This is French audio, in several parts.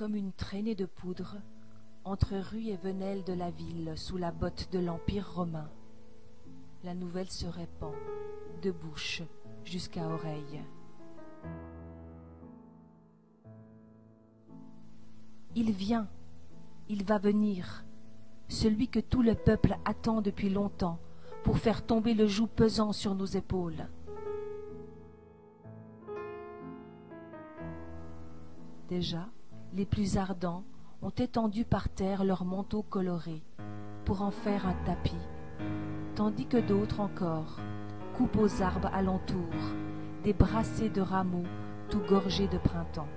comme une traînée de poudre, entre rue et venelle de la ville, sous la botte de l'Empire romain. La nouvelle se répand, de bouche jusqu'à oreille. Il vient, il va venir, celui que tout le peuple attend depuis longtemps, pour faire tomber le joug pesant sur nos épaules. Déjà, les plus ardents ont étendu par terre leurs manteaux colorés pour en faire un tapis, tandis que d'autres encore coupent aux arbres alentour des brassées de rameaux tout gorgés de printemps.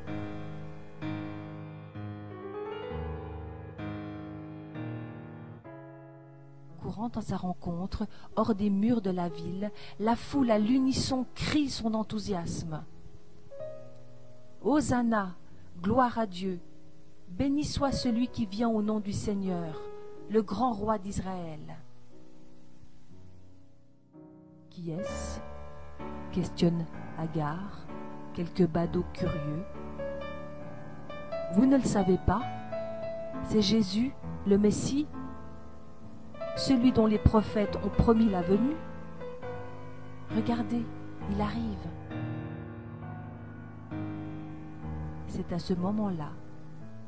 Courant à sa rencontre, hors des murs de la ville, la foule à l'unisson crie son enthousiasme. Hosanna, gloire à Dieu, béni soit celui qui vient au nom du Seigneur, le grand roi d'Israël. Qui est-ce? Questionne Agar, quelques badauds curieux. Vous ne le savez pas? C'est Jésus, le Messie, celui dont les prophètes ont promis la venue. Regardez, il arrive. C'est à ce moment-là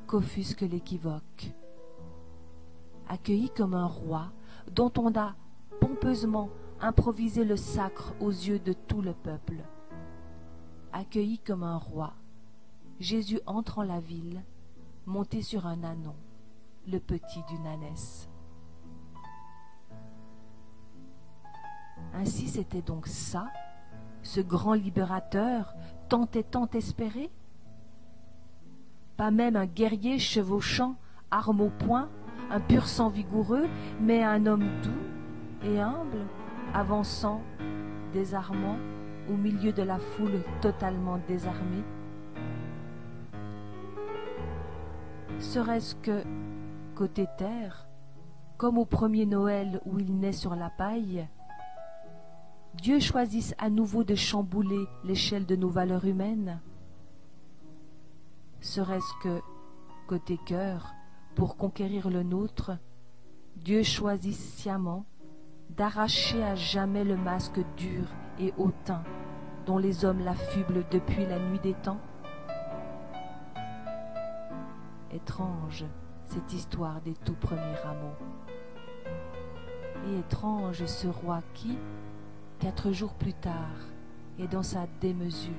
qu'offusque l'équivoque. Accueilli comme un roi dont on a pompeusement improvisé le sacre aux yeux de tout le peuple. Accueilli comme un roi, Jésus entre en la ville, monté sur un ânon, le petit d'une ânesse. Ainsi c'était donc ça, ce grand libérateur tant et tant espéré? Pas même un guerrier chevauchant, arme au poing, un pur sang vigoureux, mais un homme doux et humble, avançant, désarmant, au milieu de la foule totalement désarmée. Serait-ce que, côté terre, comme au premier Noël où il naît sur la paille, Dieu choisisse à nouveau de chambouler l'échelle de nos valeurs humaines? Serait-ce que, côté cœur, pour conquérir le nôtre, Dieu choisisse sciemment d'arracher à jamais le masque dur et hautain dont les hommes l'affublent depuis la nuit des temps? Étrange, cette histoire des tout premiers rameaux. Et étrange ce roi qui, 4 jours plus tard, et dans sa démesure,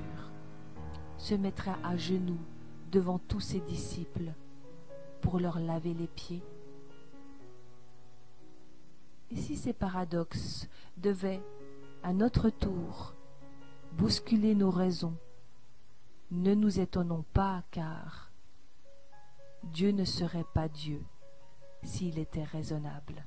se mettra à genoux devant tous ses disciples pour leur laver les pieds. Et si ces paradoxes devaient, à notre tour, bousculer nos raisons, ne nous étonnons pas, car Dieu ne serait pas Dieu s'il était raisonnable.